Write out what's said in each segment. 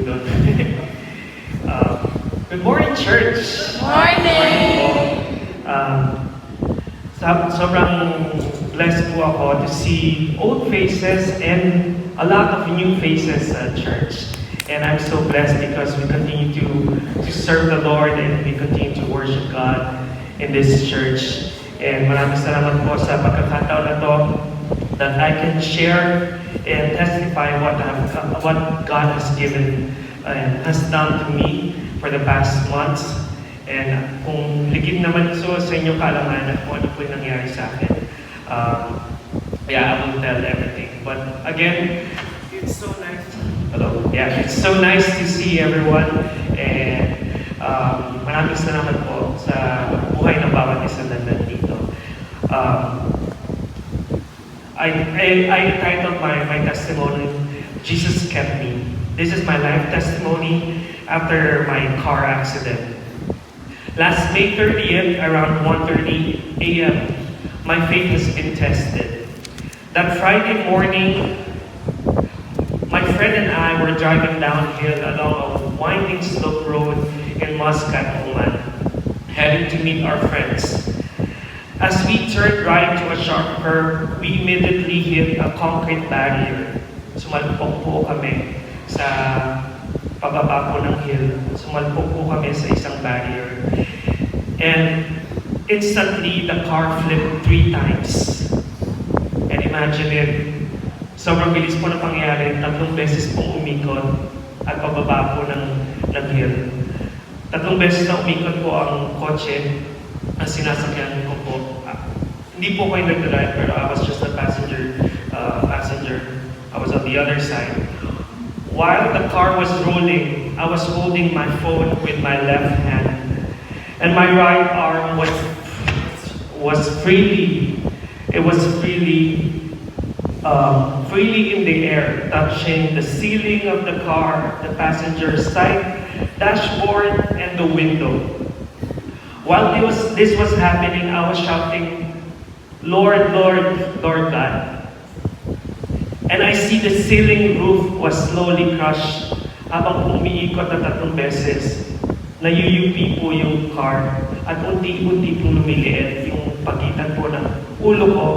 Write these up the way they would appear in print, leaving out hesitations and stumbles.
doon. Good morning, church! Morning! Sobrang blessed po ako to see old faces and a lot of new faces at church. And I'm so blessed because we continue to serve the Lord and we continue to worship God in this church. And maraming salamat po sa pagkakataon na to that I can share and testify what God has given and has done to me for the past months. And kung ligid naman so sa inyo kaalaman kung ano po yung nangyari sa akin, I will tell everything. But again, it's so nice. Hello? Yeah, it's so nice to see everyone. And maraming salamat po sa buhay ng bawat isa na nandito. I titled my testimony, Jesus Kept Me. This is my life testimony after my car accident. Last May 30th, around 1:30 a.m., my faith has been tested. That Friday morning, my friend and I were driving downhill along a winding slope road in Muscat, Oman, heading to meet our friends. As we turned right to a sharp curve, we immediately hit a concrete barrier. Sumalpok po kami sa pababa po ng hill. Sumalpok po kami sa isang barrier. And instantly, the car flipped 3 times. And imagine it, sobrang bilis po na pangyayari, 3 beses pong umikot at pababa po ng hill. 3 beses na umikot po ang kotse ang sinasakyan ko po. Hindi po kayo nag-drive, pero I was just a passenger. I was on the other side. While the car was rolling, I was holding my phone with my left hand, and my right arm was freely in the air, touching the ceiling of the car, the passenger side, dashboard, and the window. While this was happening, I was shouting, "Lord, Lord, Lord God." And I see the ceiling roof was slowly crushed habang umiikot na 3 beses. Nayuyupi po yung car at unti-unti po lumiliit yung pagitan po ng ulo ko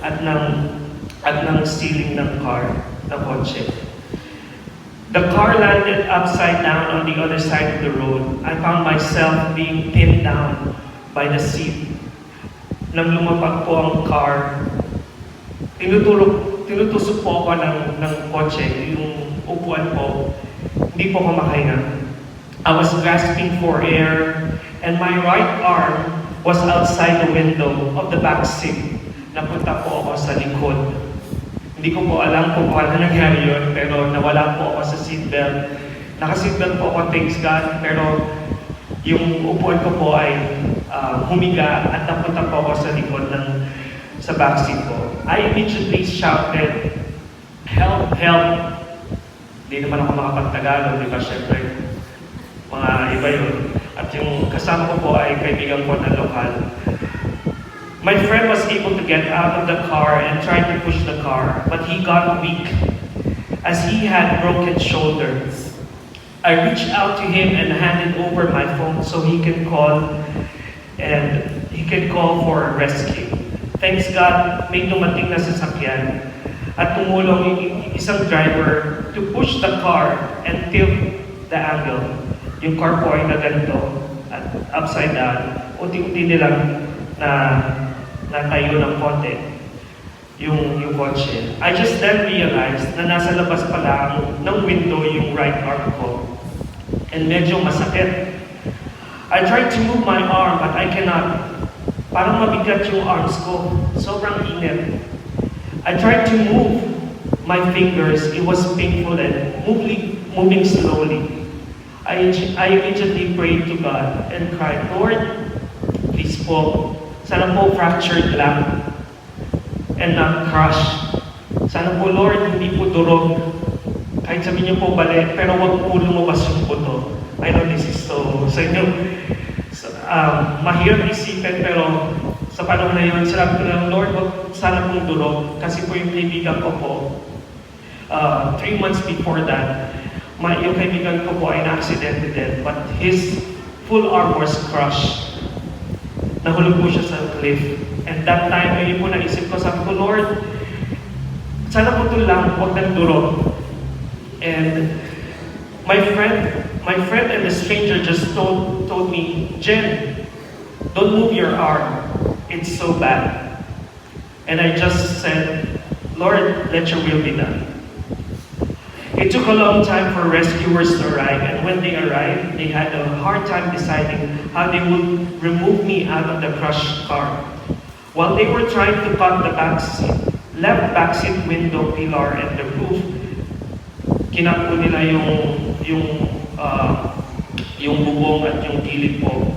at ng ceiling ng car, ng kotse. The car landed upside down on the other side of the road. I found myself being pinned down by the seat. Nang lumapag po ang car, tinutusok po ako ng kotse, yung upuan po, hindi po ako makahinga. I was gasping for air, and my right arm was outside the window of the back seat. Napunta po ako sa likod. Hindi ko po alam kung paano nangyari yun, pero nawala po ako sa seatbelt. Naka-seatbelt po ako, thanks God, pero yung upuan ko po ay humiga at napunta po ako sa likod sa backseat ko. I immediately shouted, "Help! Help!" Hindi naman ako makapagtagalog, di ba? Siyempre, mga iba yun. At yung kasama ko po ay kaibigan ko na lokal. My friend was able to get out of the car and tried to push the car, but he got weak as he had broken shoulders. I reached out to him and handed over my phone so he can call for a rescue. Thanks God, may dumating na sasakyan at tumulong yung isang driver to push the car and tilt the angle. Yung car po ay na ganito at upside down. Unti-unti nilang natayo ng konti yung kotse. I just then realized na nasa labas pala ng window yung right arm ko. And medyo masakit. I tried to move my arm but I cannot. Parang mabigat yung arms ko. Sobrang init. I tried to move my fingers. It was painful and moving slowly. I immediately prayed to God and cried, "Lord, please po, sana po fractured lang and not crushed. Sana po, Lord, hindi po durog. Kahit sabihin niyo po bali, pero wag po lumabas yung buto." I know this is so sa inyo, mahirap isipin, pero sa panahon na yun, sabi ko lang, "Lord, wag sana pong durog." Kasi po yung kaibigan ko po, 3 months before that, yung kaibigan ko po ay na-aksidente din, but his full arm was crushed. Nahulog po siya sa cliff. And that time, yun po naisip ko, sabi ko, Lord, sana po ito lang, huwag nang duro. And my friend and the stranger just told me, Jen, don't move your arm. It's so bad. And I just said, Lord, let your will be done. It took a long time for rescuers to arrive, and when they arrived, they had a hard time deciding how they would remove me out of the crushed car. While they were trying to cut the left backseat window pillar and the roof, kinap po nila yung bubong at yung gilid po.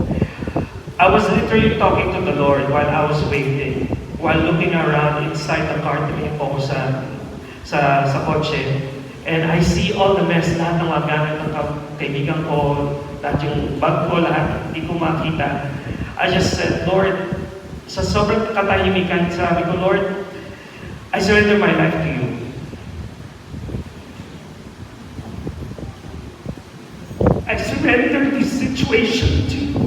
I was literally talking to the Lord while I was waiting, while looking around inside the car, tumingin po ako sa kotse. And I see all the mess, lahat ng mga gamit ng kaibigan ko, lahat yung bag ko, lahat, hindi ko makita. I just said, Lord, sa sobrang katahimikan, sabi ko, Lord, I surrender my life to you. I surrender this situation to you.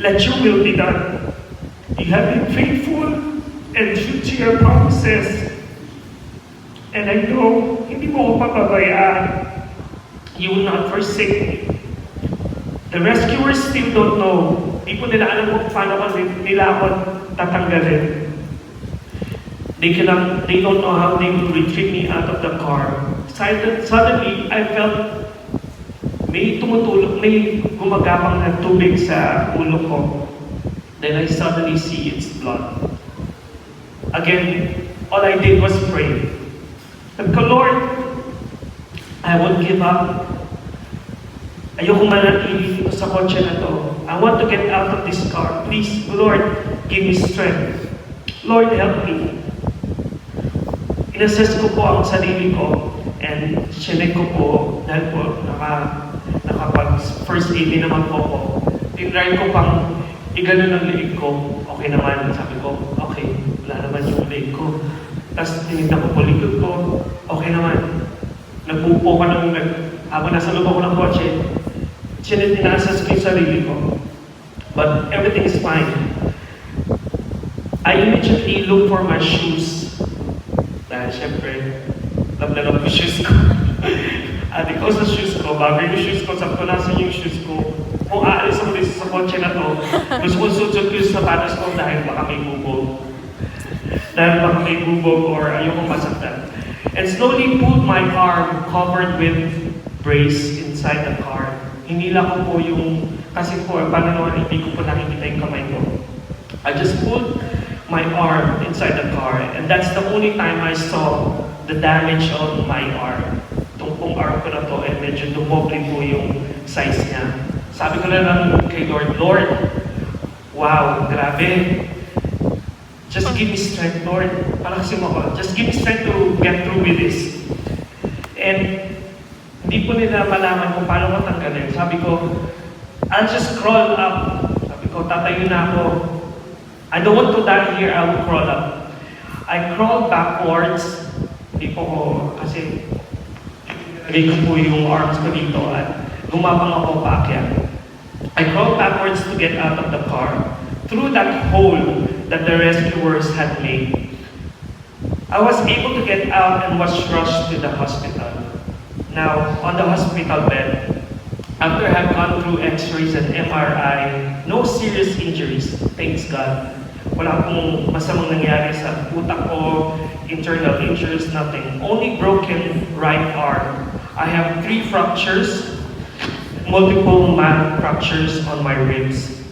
Let your will be done. You have been faithful and true to your promises. And I know, hindi mo ko papabayaan. You will not forsake me. The rescuers still don't know. Di po nila alam kung paano nila ako tatanggalin. They don't know how they will retrieve me out of the car. Suddenly, I felt may tumutulog, may gumagapang na tubig sa ulo ko. Then I suddenly see its blood. Again, all I did was pray. Sabi ko, Lord, I won't give up. Ayoko manatili dito sa kotse na to. I want to get out of this car. Please, Lord, give me strength. Lord, help me. Inassess ko po ang sarili ko and chinek ko po dahil po nakapag first aid naman po ako. Tinry ko pang igano ng liig ko. Okay naman, sabi ko, okay, wala naman yung liig ko. Tapos tinignan ko po likod ko, okay naman. Nagpupo ka ng, habang nasa loob ako ng kotse, inassess ko yung sarili ko. But everything is fine. I immediately look for my shoes. Dahil syempre, love na love ko shoes ko. Ate ko sa shoes ko, bago yung shoes ko, sabi ko nasan yung shoes ko. Kung aalis ako dito sa kotse na to, gusto ko susot ko yung sapatos ko dahil baka may bubog. Dahil baka may bubog or ayokong masaktan. And slowly pulled my arm covered with brace inside the car. Hinila ko po yung, kasi po, paano naman hindi ko po nakikita yung kamay ko. I just pulled my arm inside the car, and that's the only time I saw the damage on my arm. Itong pong arm ko na to, and medyo dumoble po yung size niya. Sabi ko na lang kay Lord, Lord, wow, grabe. Just give me strength, Lord. Palakasin mo ko. Just give me strength to get through with this. And hindi po nila malaman kung paano ko tanggalin. Sabi ko, I'll just crawl up. Sabi ko, tatayo na ako. I don't want to die here, I will crawl up. I crawled backwards. Hindi po ko, kasi lagay ko po yung arms ko dito at gumabang ako paakyat. I crawled backwards to get out of the car through that hole that the rescuers had made. I was able to get out and was rushed to the hospital. Now, on the hospital bed, after I had gone through x-rays and MRI, no serious injuries, thanks God. Wala pong masamang nangyari sa utak ko, internal injuries, nothing. Only broken right arm. I have 3 fractures, multiple mild fractures on my ribs.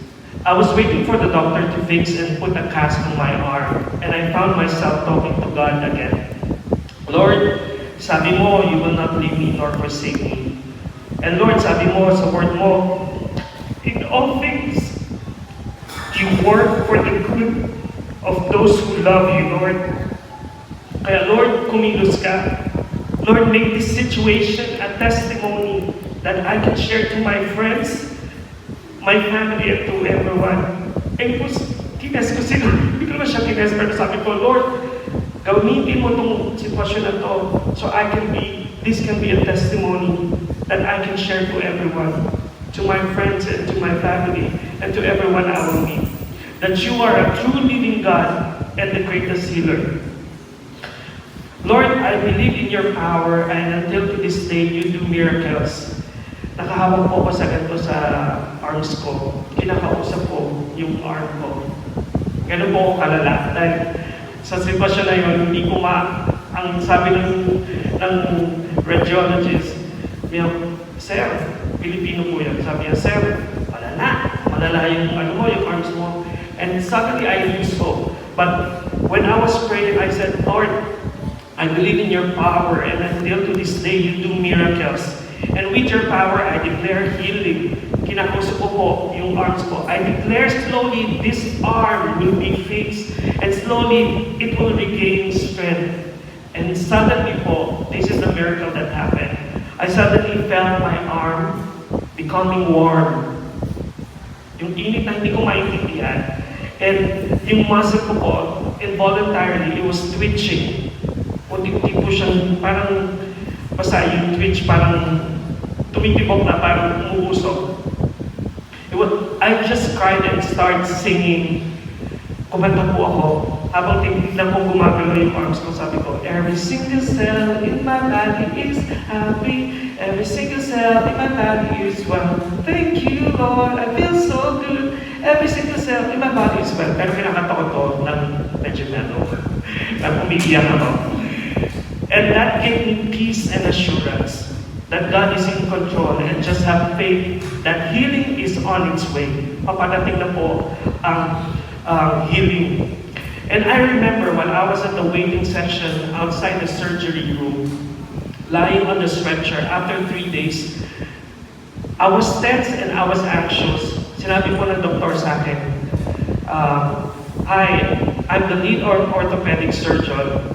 I was waiting for the doctor to fix and put a cast on my arm, and I found myself talking to God again. Lord, sabi mo, you will not leave me nor forsake me. And Lord, sabi mo, sa word mo, in all things, you work for the good of those who love you, Lord. Kaya Lord, kumilos ka. Lord, make this situation a testimony that I can share to my friends, my family, and to everyone. And po, tines ko sila. Hindi ko naman siya tines, pero sabi ko, Lord, gamitin mo itong sitwasyon na to so I can be this can be a testimony that I can share to everyone, to my friends and to my family, and to everyone I will meet, that you are a true living God and the greatest healer. Lord, I believe in your power, and until to this day, you do miracles. Nakahawak po ko sa ganito sa arms ko. Kinakausap ko yung arm ko. Ganun po ako kalala. Dahil sa sitwasyon na yun, hindi ko ang sabi ng radiologist, Sir, Pilipino po yan. Sabi niya, Sir, malala yung yung arms mo. And suddenly I knew so. But when I was praying, I said, Lord, I believe in your power, and until to this day, you do miracles. And with your power, I declare healing. Kinakusap ko po yung arms ko. I declare slowly this arm will be fixed, and slowly it will regain strength. And suddenly po, this is the miracle that happened. I suddenly felt my arm becoming warm. Yung init na hindi ko maintindihan. And yung muscle ko po, involuntarily, it was twitching. Unti-unti po siyang parang, basta yung twitch parang tumitibok na, parang umuusok. I just cried and started singing. Kumanta po ako. Habang tingnan ko gumagalaw yung arms ko, sabi ko, every single cell in my body is happy. Every single cell in my body is well. Thank you, Lord. I feel so good. Every single cell in my body is well. Pero kinakanta ko to ng medyo nang umiiyak ako. And that gave me peace and assurance that God is in control, and just have faith that healing is on its way. Papadating na po ang healing. And I remember when I was at the waiting section outside the surgery room, lying on the stretcher after 3 days, I was tense and I was anxious. Sinabi po ng doktor sa akin, Hi, I'm the lead orthopedic surgeon.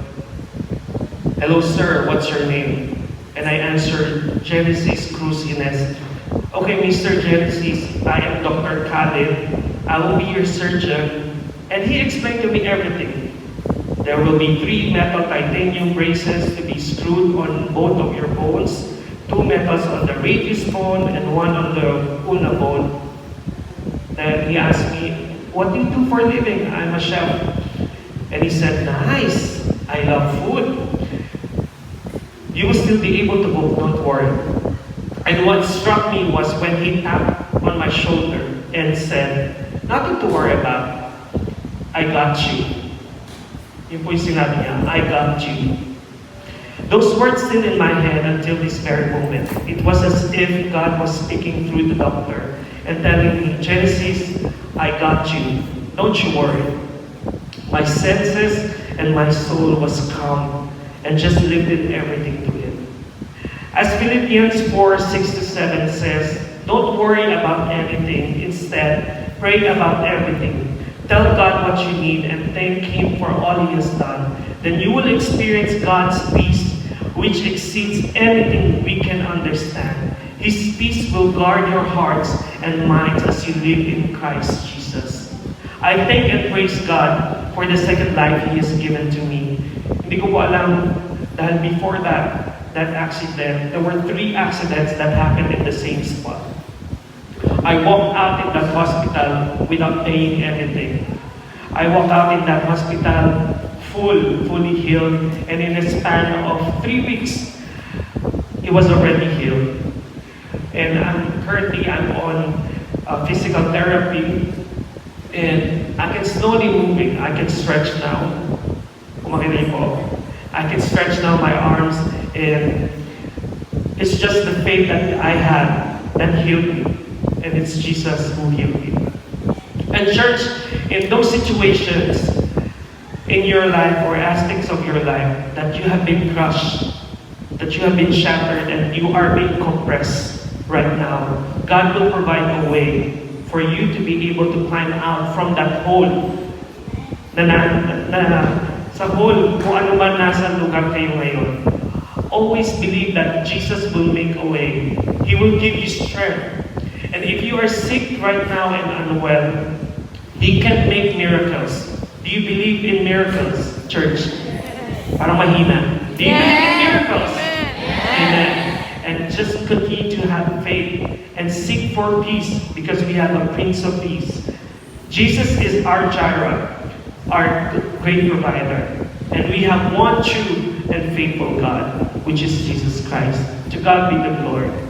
Hello sir, what's your name? And I answered, Genesis Cruz Ines. Okay, Mr. Genesis, I am Dr. Khalid. I will be your surgeon. And he explained to me everything. There will be 3 metal titanium braces to be screwed on both of your bones, 2 metals on the radius bone and 1 on the ulna bone. Then he asked me, what do you do for a living? I'm a chef. And he said, nice, I love food. You will still be able to go, don't worry. And what struck me was when he tapped on my shoulder and said, nothing to worry about. I got you. Yun po yung sinabi niya, I got you. Those words still in my head until this very moment. It was as if God was speaking through the doctor and telling me, Genesis, I got you. Don't you worry. My senses and my soul was calm and just lifted everything to Him. As Philippians 4:6-7 says, don't worry about anything. Instead, pray about everything. Tell God what you need and thank Him for all He has done. Then you will experience God's peace, which exceeds anything we can understand. His peace will guard your hearts and minds as you live in Christ Jesus. I thank and praise God for the second life He has given to me. Hindi ko po alam, dahil before that accident, there were 3 accidents that happened in the same spot. I walked out in that hospital without paying anything. I walked out in that hospital fully healed, and in a span of 3 weeks, he was already healed. And currently I'm on physical therapy, and I can slowly moving. I can stretch now. Kumakinig po. I can stretch now my arms, and it's just the faith that I had that healed me. And it's Jesus who healed me. And church, in those situations in your life or aspects of your life that you have been crushed, that you have been shattered, and you are being compressed right now, God will provide a way for you to be able to climb out from that hole sa hole kung ano man nasa lugar kayo ngayon. Always believe that Jesus will make a way. He will give you strength. And if you are sick right now and unwell, He can make miracles. Do you believe in miracles, church? Parang mahina. Do you believe in miracles? continue to have faith and seek for peace because we have a Prince of Peace. Jesus is our Jireh, our great provider. And we have one true and faithful God, which is Jesus Christ. To God be the glory.